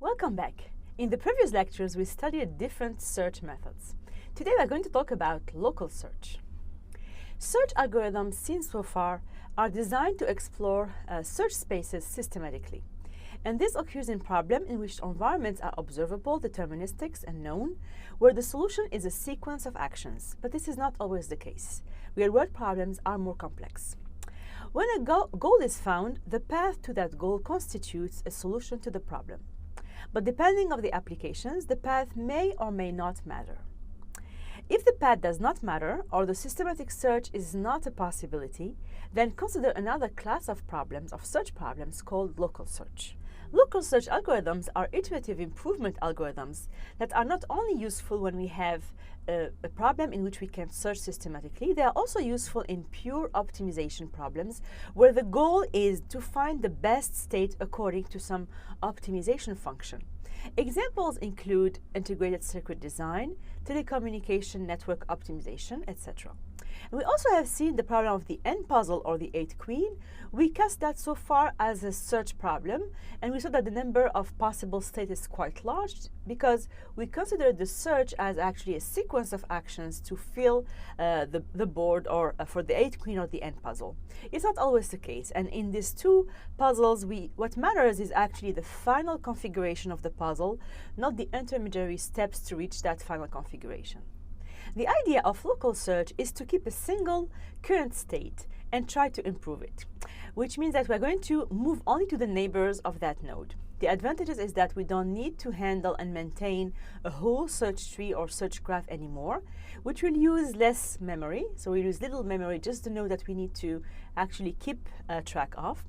Welcome back. In the previous lectures, we studied different search methods. Today, we're going to talk about local search. Search algorithms seen so far are designed to explore search spaces systematically. And this occurs in problems in which environments are observable, deterministic, and known, where the solution is a sequence of actions. But this is not always the case. Real-world problems are more complex. When a goal is found, the path to that goal constitutes a solution to the problem. But depending on the applications, the path may or may not matter. If the path does not matter, or the systematic search is not a possibility, then consider another class of problems, of search problems, called local search. Local search algorithms are iterative improvement algorithms that are not only useful when we have a problem in which we can search systematically, they are also useful in pure optimization problems where the goal is to find the best state according to some optimization function. Examples include integrated circuit design, telecommunication network optimization, etc. And we also have seen the problem of the N puzzle or the 8 queen. We cast that so far as a search problem, and we saw that the number of possible states is quite large because we consider the search as actually a sequence of actions to fill the board or for the 8 queen or the N puzzle. It's not always the case, and in these two puzzles, what matters is actually the final configuration of the puzzle, not the intermediary steps to reach that final configuration. The idea of local search is to keep a single current state and try to improve it, which means that we're going to move only to the neighbors of that node. The advantages is that we don't need to handle and maintain a whole search tree or search graph anymore, which will use less memory. So we use little memory just to know that we need to actually keep track of,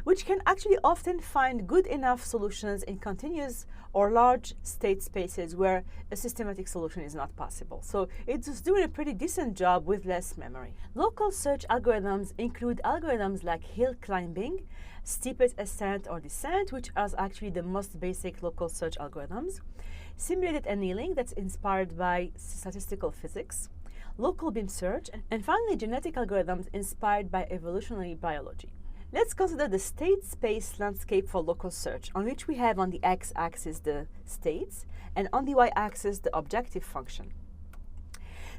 which can actually often find good enough solutions in continuous or large state spaces where a systematic solution is not possible. So it's doing a pretty decent job with less memory. Local search algorithms include algorithms like hill climbing, steepest ascent or descent, which are actually the most basic local search algorithms, simulated annealing that's inspired by statistical physics, local beam search, and finally genetic algorithms inspired by evolutionary biology. Let's consider the state space landscape for local search, on which we have on the x-axis the states and on the y-axis the objective function.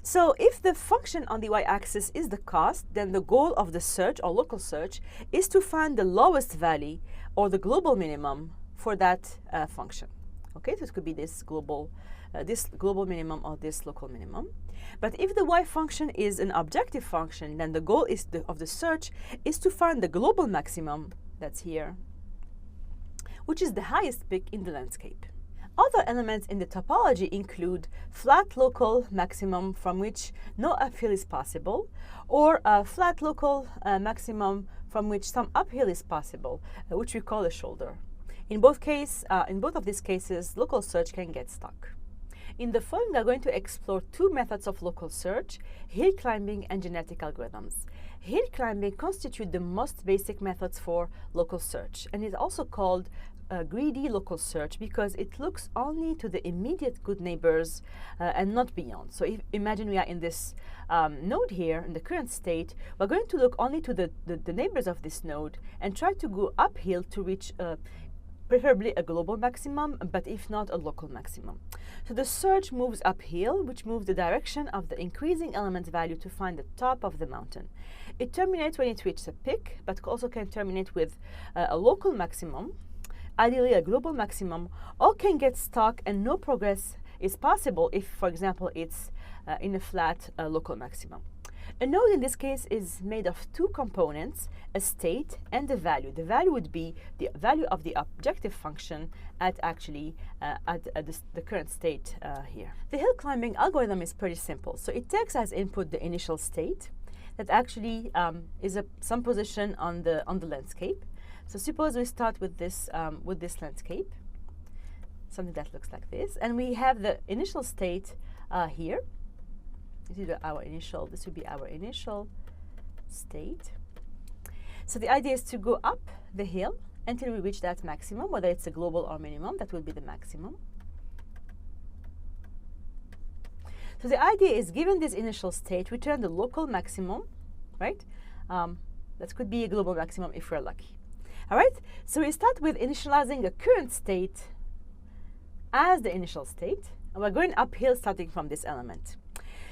So if the function on the y-axis is the cost, then the goal of the search or local search is to find the lowest value or the global minimum for that function. Okay, so it could be this global minimum or this local minimum. But if the y function is an objective function, then the goal of the search is to find the global maximum, that's here, which is the highest peak in the landscape. Other elements in the topology include flat local maximum from which no uphill is possible, or a flat local maximum from which some uphill is possible, which we call a shoulder. In both of these cases, local search can get stuck. In the following, we are going to explore two methods of local search, hill climbing and genetic algorithms. Hill climbing constitutes the most basic methods for local search, and is also called greedy local search because it looks only to the immediate good neighbors and not beyond. So imagine we are in this node here, in the current state, we're going to look only to the neighbors of this node and try to go uphill to reach preferably a global maximum, but if not, a local maximum. So the search moves uphill, which moves the direction of the increasing element value to find the top of the mountain. It terminates when it reaches a peak, but also can terminate with a local maximum, ideally a global maximum, or can get stuck and no progress is possible if, for example, it's in a flat local maximum. A node in this case is made of two components, a state and the value. The value would be the value of the objective function at the current state here. The hill climbing algorithm is pretty simple. So it takes as input the initial state that actually is some position on the landscape. So suppose we start with this landscape, something that looks like this, and we have the initial state here. This would be our initial state. So the idea is to go up the hill until we reach that maximum, whether it's a global or minimum, that will be the maximum. So the idea is, given this initial state, we turn the local maximum, right? That could be a global maximum if we're lucky. All right, so we start with initializing a current state as the initial state, and we're going uphill starting from this element.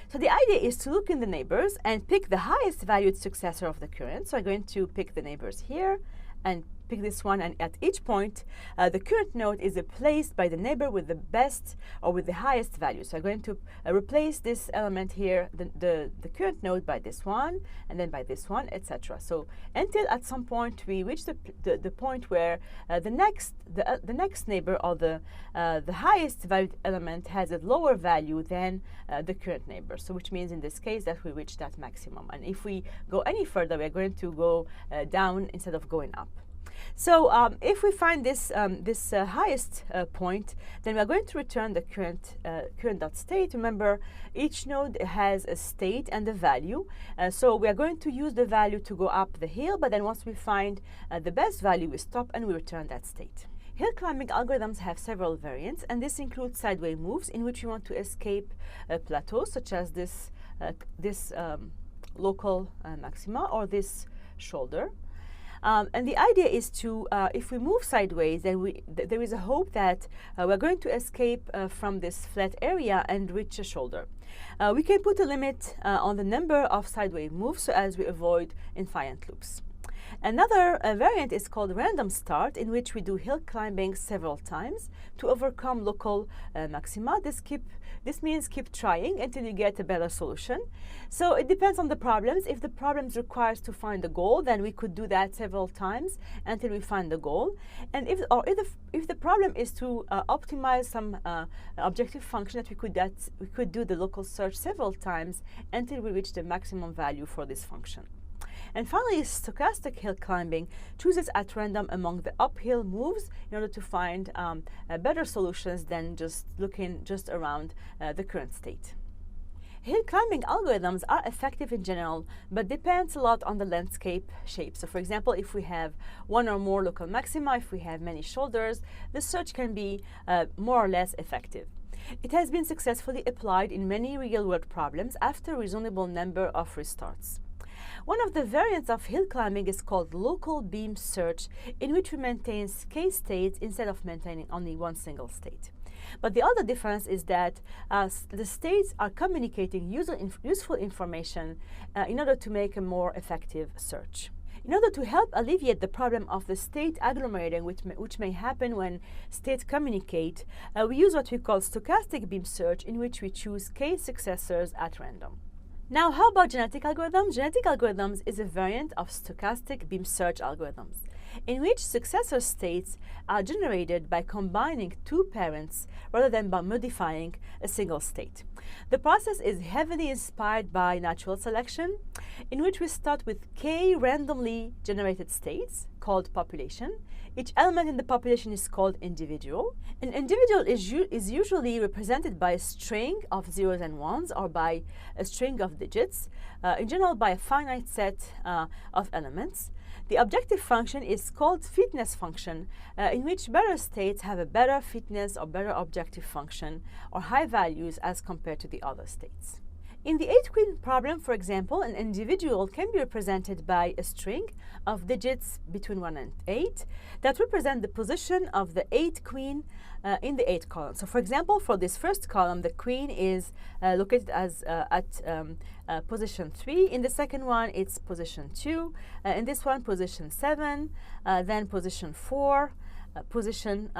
So the idea is to look in the neighbors and pick the highest valued successor of the current. So I'm going to pick the neighbors here and pick this one, and at each point, the current node is replaced by the neighbor with the best or with the highest value. So I'm going to replace this element here, the current node, by this one, and then by this one, etc. So until at some point we reach the point where the next neighbor or the highest valued element has a lower value than the current neighbor. So which means in this case that we reach that maximum. And if we go any further, we're going to go down instead of going up. So if we find this highest point, then we're going to return the current.state. Remember, each node has a state and a value. So we are going to use the value to go up the hill, but then once we find the best value, we stop and we return that state. Hill climbing algorithms have several variants, and this includes sideways moves in which we want to escape plateaus, such as this local maxima or this shoulder. And the idea is to, if we move sideways, then there is a hope that we're going to escape from this flat area and reach a shoulder. We can put a limit on the number of sideways moves so as we avoid infinite loops. Another variant is called random start, in which we do hill climbing several times to overcome local maxima. This means keep trying until you get a better solution. So it depends on the problems. If the problems requires to find the goal, then we could do that several times until we find the goal. And if the problem is to optimize some objective function, that we could do the local search several times until we reach the maximum value for this function. And finally, stochastic hill climbing chooses at random among the uphill moves in order to find better solutions than just looking around the current state. Hill climbing algorithms are effective in general, but depends a lot on the landscape shape. So for example, if we have one or more local maxima, if we have many shoulders, the search can be more or less effective. It has been successfully applied in many real-world problems after a reasonable number of restarts. One of the variants of hill climbing is called local beam search, in which we maintain k states instead of maintaining only one single state. But the other difference is that the states are communicating useful information in order to make a more effective search. In order to help alleviate the problem of the state agglomerating, which may happen when states communicate, we use what we call stochastic beam search, in which we choose k successors at random. Now, how about genetic algorithms? Genetic algorithms is a variant of stochastic beam search algorithms, in which successor states are generated by combining two parents rather than by modifying a single state. The process is heavily inspired by natural selection, in which we start with k randomly generated states called population. Each element in the population is called individual. An individual is usually represented by a string of zeros and ones, or by a string of digits, in general by a finite set of elements. The objective function is called fitness function, in which better states have a better fitness or better objective function, or high values as compared to the other states. In the 8-queen problem, for example, an individual can be represented by a string of digits between 1 and 8 that represent the position of the 8 queen in the 8 column. So for example, for this first column, the queen is located as at position 3. In the second one, it's position 2. In this one, position 7, then position 4, position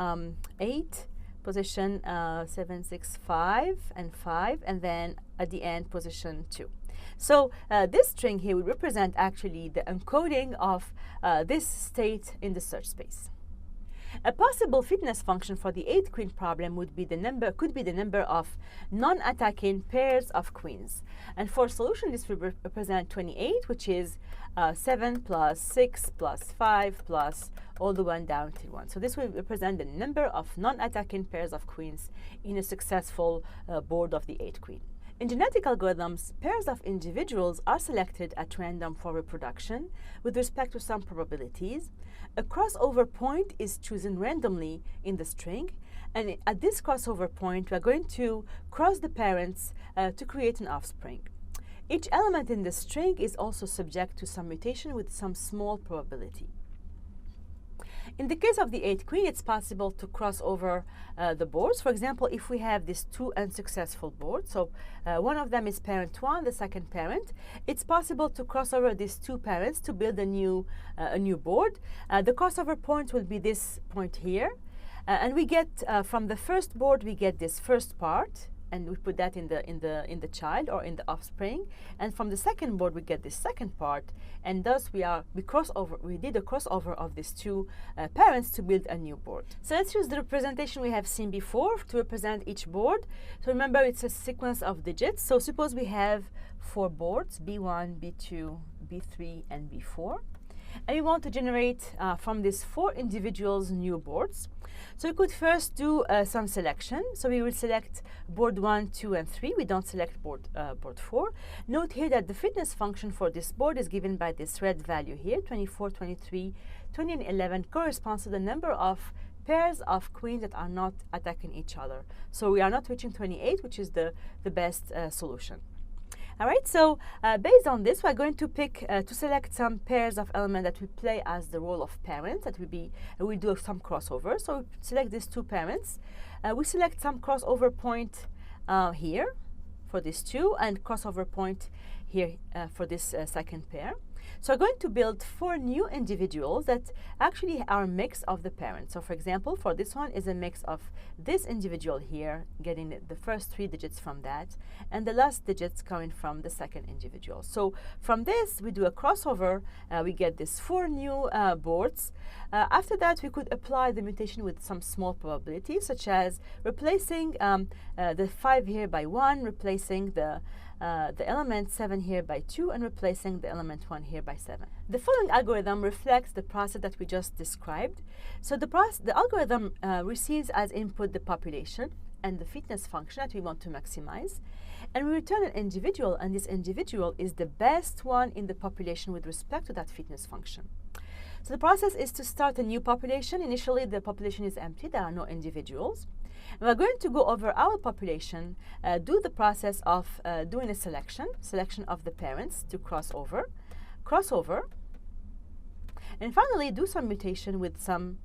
8, position 7, 6, 5, and 5, and then at the end, position 2. So this string here would represent actually the encoding of this state in the search space. A possible fitness function for the 8-queen problem could be the number of non-attacking pairs of queens. And for solution, this will represent 28, which is 7 plus 6 plus 5 plus all the way down to 1. So this will represent the number of non-attacking pairs of queens in a successful board of the 8-queen. In genetic algorithms, pairs of individuals are selected at random for reproduction with respect to some probabilities. A crossover point is chosen randomly in the string, and at this crossover point, we are going to cross the parents to create an offspring. Each element in the string is also subject to some mutation with some small probability. In the case of the 8 queen, it's possible to cross over the boards. For example, if we have these two unsuccessful boards, so one of them is parent 1, the second parent, it's possible to cross over these two parents to build a new board. The crossover point will be this point here. And we get, from the first board, we get this first part, and we put that in the child or in the offspring. And from the second board, we get this second part, and thus we did a crossover of these two parents to build a new board. So let's use the representation we have seen before to represent each board. So remember, it's a sequence of digits. So suppose we have 4 boards, B1, B2, B3, and B4. And we want to generate from these 4 individuals new boards. So we could first do some selection. So we will select board 1, 2, and 3. We don't select board 4. Note here that the fitness function for this board is given by this red value here, 24, 23, 20, and 11 corresponds to the number of pairs of queens that are not attacking each other. So we are not reaching 28, which is the best solution. All right, so based on this, we're going to pick to select some pairs of elements that will play as the role of parents. That will be, we'll do some crossover. So we select these 2 parents. We select some crossover point here for these 2, and crossover point here for this second pair. So we're going to build 4 new individuals that actually are a mix of the parents. So for example, for this one is a mix of this individual here, getting the first 3 digits from that, and the last digits coming from the second individual. So from this, we do a crossover. We get these 4 new boards. After that, we could apply the mutation with some small probability, such as replacing the 5 here by 1, replacing the element 7 here by 2, and replacing the element 1 here by 7. The following algorithm reflects the process that we just described. So the algorithm receives as input the population and the fitness function that we want to maximize. And we return an individual, and this individual is the best one in the population with respect to that fitness function. So the process is to start a new population. Initially, the population is empty. There are no individuals. And we're going to go over our population, do the process of doing a selection of the parents to crossover, and finally do some mutation with some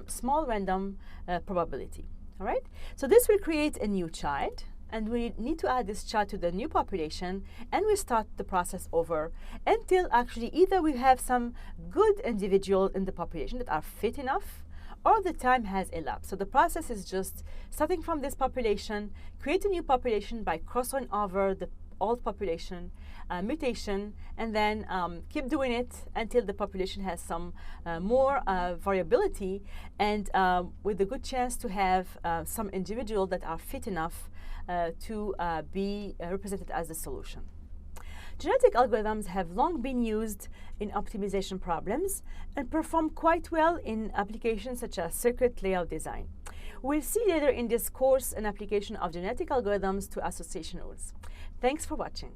small random probability. All right? So this will create a new child, and we need to add this child to the new population, and we start the process over until actually either we have some good individuals in the population that are fit enough, or the time has elapsed. So the process is just starting from this population, create a new population by crossing over the old population, mutation, and then keep doing it until the population has some more variability, and with a good chance to have some individuals that are fit enough to be represented as the solution. Genetic algorithms have long been used in optimization problems and perform quite well in applications such as circuit layout design. We'll see later in this course an application of genetic algorithms to association rules. Thanks for watching.